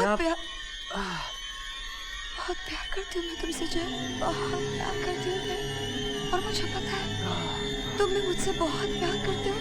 बहुत प्यार करती हूँ मैं तुमसे जय, बहुत प्यार करती हूँ मैं, और मुझे पता है तुम भी मुझसे बहुत प्यार करते हो।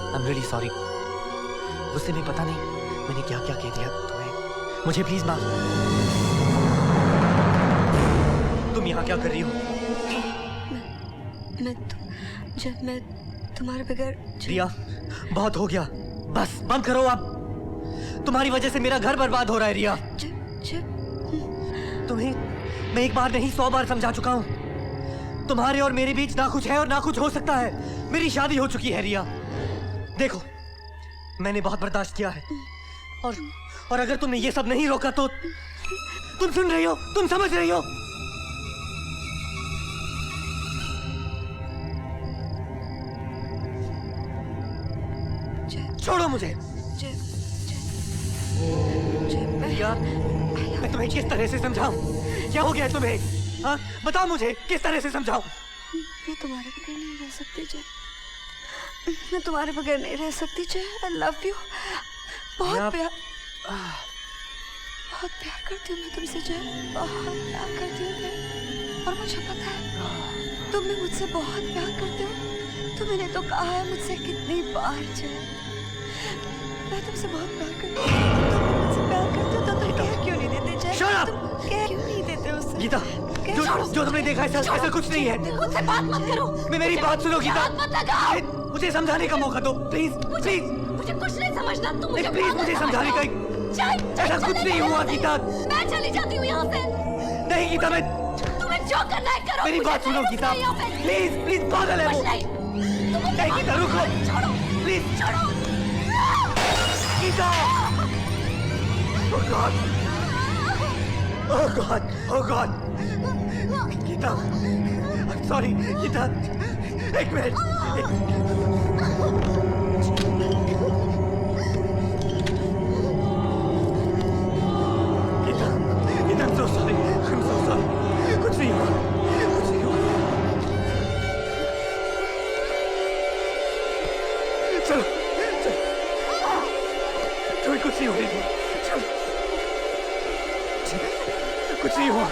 I'm really sorry. गुस्से में पता नहीं मैंने क्या क्या कह दिया तुम्हें। मुझे प्लीज माफ। तुम यहाँ क्या कर रही हो? मैं तुम्हारे बगैर। रिया, बहुत हो गया, बस बंद करो अब। तुम्हारी वजह से मेरा घर बर्बाद हो रहा है रिया। तुम्हें मैं एक बार नहीं 100 बार समझा चुका हूँ। तुम्हारे और मेरे बीच ना कुछ है और ना कुछ हो सकता है। मेरी शादी हो चुकी है रिया। देखो, मैंने बहुत बर्दाश्त किया है, और अगर तुमने ये सब नहीं रोका तो तुम सुन रही हो, तुम समझ रही हो। छोड़ो मुझे। रिया, मैं तुम्हें किस तरह से समझाऊं? क्या हो गया है तुम्हें? हाँ, बताओ मुझे, किस तरह से समझाऊं? मैं तुम्हारे बगैर नहीं रह सकती जय, मैं तुम्हारे बगैर नहीं रह सकती जय। I love you। बहुत प्यार करती हूँ मैं तुमसे जय, बहुत प्यार करती हूँ मैं, और मुझे पता है तुम भी मुझसे बहुत प्यार करते हो। तुमने तो कहा है मुझसे कितनी बार जय, मैं तुमसे बहुत प्यार करती हूँ। तुम मुझसे प्यार करते हो तो तुम कह क्यों नहीं देते जय? तुम कह क्यों नहीं देते उससे? गीता, जो तुमने देखा ऐसा कुछ नहीं है। मुझसे बात मत करो। मेरी बात सुनो गीता, मुझे समझाने का मौका दो प्लीज। मुझे कुछ नहीं समझना। तुम मुझे प्लीज मुझे समझाने का। ऐसा कुछ नहीं हुआ गीता। मैं चली जाती हूँ यहाँ से। नहीं गीता, मैं तुम्हें जो करना है करो। मेरी बात सुनो गीता, प्लीज पागल है वो। नहीं गीता, रुको please. Gita, oh God Gita, I'm sorry Gita, एक minute. Gita, I'm so sorry, कुछ नहीं हुआ। चलो, तुम्हें कुछ नहीं हो रही थी। चलो, कुछ नहीं हुआ।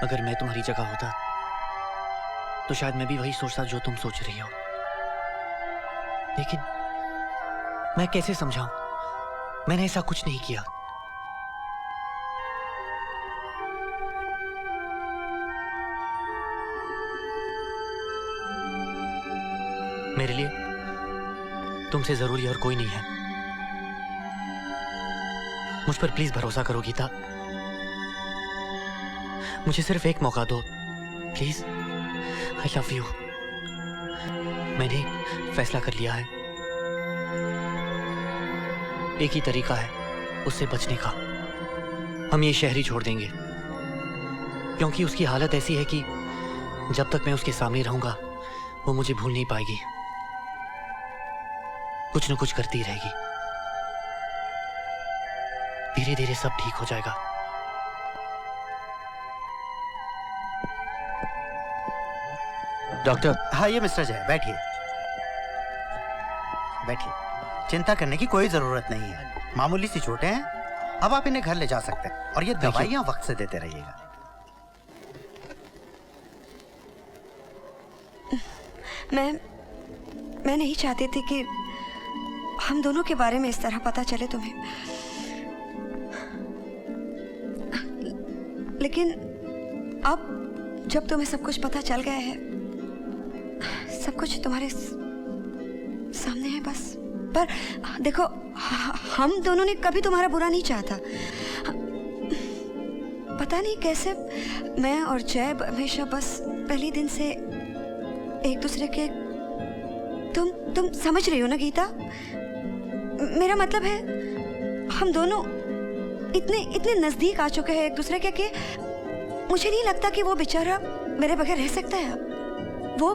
अगर मैं तुम्हारी जगह होता तो शायद मैं भी वही सोचता जो तुम सोच रही हो, लेकिन मैं कैसे समझाऊं? मैंने ऐसा कुछ नहीं किया। मेरे लिए तुमसे जरूरी और कोई नहीं है। मुझ पर प्लीज भरोसा करो गीता। मुझे सिर्फ एक मौका दो प्लीज। I love you. मैंने फैसला कर लिया है। एक ही तरीका है उससे बचने का। हम ये शहर ही छोड़ देंगे, क्योंकि उसकी हालत ऐसी है कि जब तक मैं उसके सामने रहूंगा वो मुझे भूल नहीं पाएगी। कुछ न कुछ करती रहेगी। धीरे धीरे सब ठीक हो जाएगा। डॉक्टर। हाँ, ये मिस्टर जय, बैठिए। चिंता करने की कोई जरूरत नहीं है। मामूली सी चोटें हैं। अब आप इन्हें घर ले जा सकते हैं, और ये दवाइयाँ वक्त से देते रहिएगा। मैं नहीं चाहती थी कि हम दोनों के बारे में इस तरह पता चले तुम्हें, लेकिन अब जब तुम्हें सब कुछ पता चल गया है, सब कुछ तुम्हारे सामने है बस। पर देखो, हम दोनों ने कभी तुम्हारा बुरा नहीं चाहा। पता नहीं कैसे मैं और जय हमेशा बस पहले दिन से एक दूसरे के, तुम समझ रही हो ना गीता? मेरा मतलब है हम दोनों इतने नजदीक आ चुके हैं एक दूसरे के कि मुझे नहीं लगता कि वो बेचारा मेरे बगैर रह सकता है। वो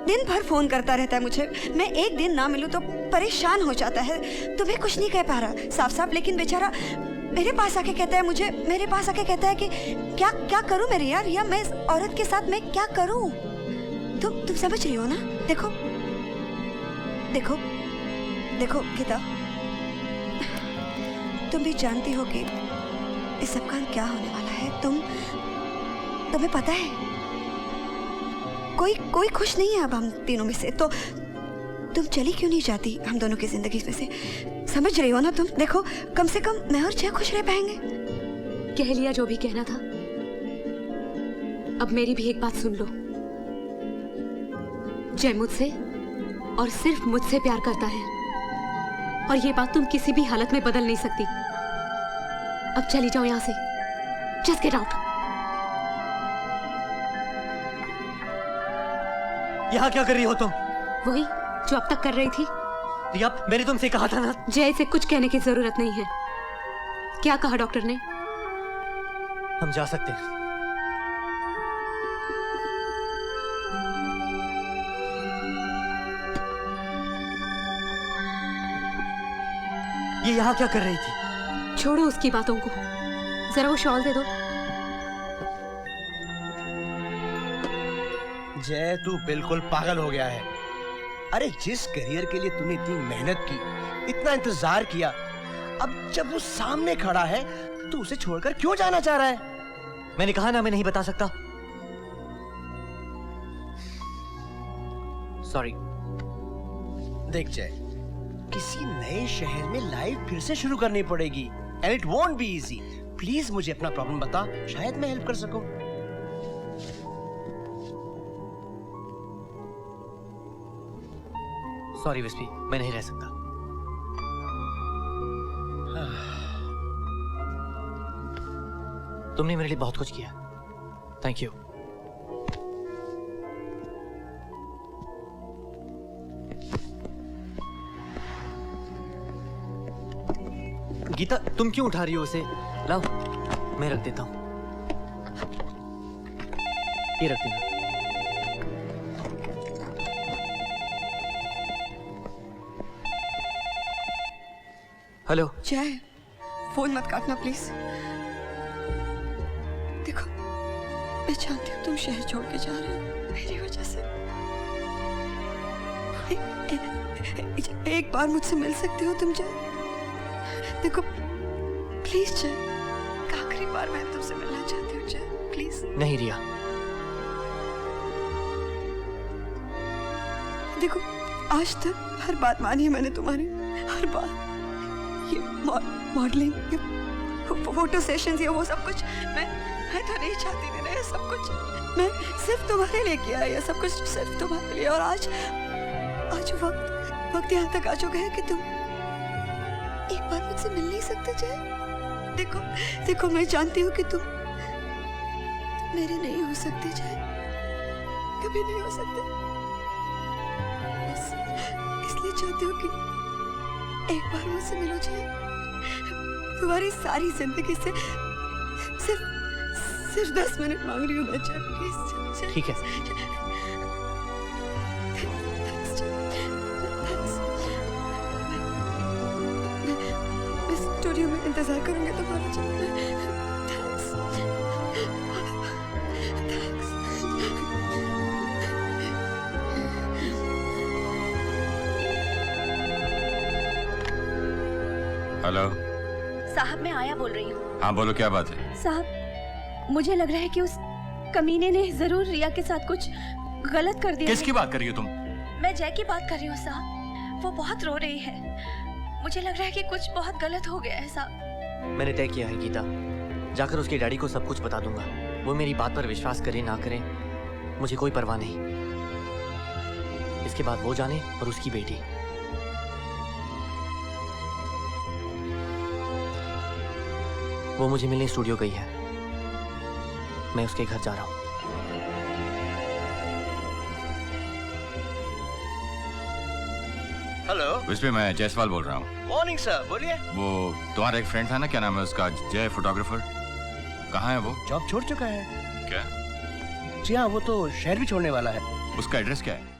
दिन भर फोन करता रहता है मुझे, मैं एक दिन ना मिलूं तो परेशान हो जाता है। तुम्हें कुछ नहीं कह पा रहा साफ साफ, लेकिन बेचारा मेरे पास आके कहता है मुझे, मेरे पास आके कहता है कि क्या करूं मैं रिया, रिया मैं इस औरत के साथ मैं क्या करूं? तुम समझ रही हो ना? देखो देखो देखो गीता, तुम भी जानती हो कि इस सब का क्या होने वाला है। तुम्हें पता है कोई खुश नहीं है अब हम तीनों में से, तो तुम चली क्यों नहीं जाती हम दोनों की जिंदगी में से? समझ रही हो ना तुम? देखो कम से कम मैं और जय खुश रह पाएंगे। कह लिया जो भी कहना था, अब मेरी भी एक बात सुन लो। जय मुझसे और सिर्फ मुझसे प्यार करता है, और ये बात तुम किसी भी हालत में बदल नहीं सकती। अब चली जाओ यहां से, जस्ट गेट आउट। यहाँ क्या कर रही हो तुम? वही जो अब तक कर रही थी। रिया, मैंने तुमसे कहा था ना। जय से कुछ कहने की जरूरत नहीं है। क्या कहा डॉक्टर ने? हम जा सकते हैं। ये यहाँ क्या कर रही थी? छोड़ो उसकी बातों को, जरा वो शॉल दे दो। जय, तू बिल्कुल पागल हो गया है। अरे जिस करियर के लिए तूने इतनी मेहनत की, इतना इंतजार किया, अब जब वो सामने खड़ा है तो उसे छोड़कर क्यों जाना चाह रहा है? मैंने कहा ना मैं नहीं बता सकता। सॉरी। देख जय, किसी नए शहर में लाइफ फिर से शुरू करनी पड़ेगी, and it won't be easy. Please मुझे अपना प्रॉब्लम बता, शायद मैं हेल्प कर सकूं। सॉरी विस्पी, मैं नहीं रह सकता। तुमने मेरे लिए बहुत कुछ किया, थैंक यू। गीता, तुम क्यों उठा रही हो उसे? लाओ, मैं रख देता हूं। ये रख देना। हेलो जय, फोन मत काटना प्लीज। देखो, मैं जानती हूँ तुम शहर छोड़ के जा रहे हो मेरी वजह से। एक बार मुझसे मिल सकते हो तुम जय? देखो प्लीज जय, आखिरी बार मैं तुमसे मिलना चाहती हूँ जय, प्लीज। नहीं रिया। देखो, आज तक हर बात मानी है मैंने तुम्हारी, हर बात। ये मॉडलिंग, ये फोटो सेशंस, ये वो सब कुछ मैं तो नहीं चाहती थी ना ये सब कुछ। मैं सिर्फ तुम्हारे लिए किया ये सब कुछ, सिर्फ तुम्हारे लिए। और आज वक्त यहाँ तक आ चुका है कि तुम एक बार मुझसे मिल नहीं सकते जय? देखो मैं जानती हूँ कि तुम मेरे नहीं हो सकते जय, कभी नहीं हो सकते। बस इसलिए चाहती हूँ कि एक बार मुझसे मिलो जय। तुम्हारी सारी जिंदगी से सिर्फ 10 मिनट मांग रही हूँ मैं जय, प्लीज। ठीक है। मैं स्टूडियो में इंतजार करूंगी तुम्हारा जय। हेलो साहब, मैं आया बोल रही हूँ। हाँ बोलो, क्या बात है? साहब, मुझे लग रहा है कि उस कमीने ने जरूर रिया के साथ कुछ गलत कर दिया। किसकी बात कर रही हो तुम? मैं जय की बात कर रही हूँ साहब। वो बहुत रो रही है। मुझे लग रहा है कि कुछ बहुत गलत हो गया है साहब। मैंने तय किया है गीता, जाकर उसके डैडी को सब कुछ बता दूंगा। वो मेरी बात पर विश्वास करे ना करे, मुझे कोई परवाह नहीं। इसके बाद वो जाने और उसकी बेटी। वो मुझे मिलने स्टूडियो गई है, मैं उसके घर जा रहा हूँ। हेलो, विस्पे, मैं जयसवाल बोल रहा हूँ। मॉर्निंग सर, बोलिए। वो तुम्हारा एक फ्रेंड था ना, क्या नाम है उसका, जय फोटोग्राफर, कहाँ है वो? जॉब छोड़ चुका है। क्या? जी हाँ, वो तो शहर भी छोड़ने वाला है। उसका एड्रेस क्या है?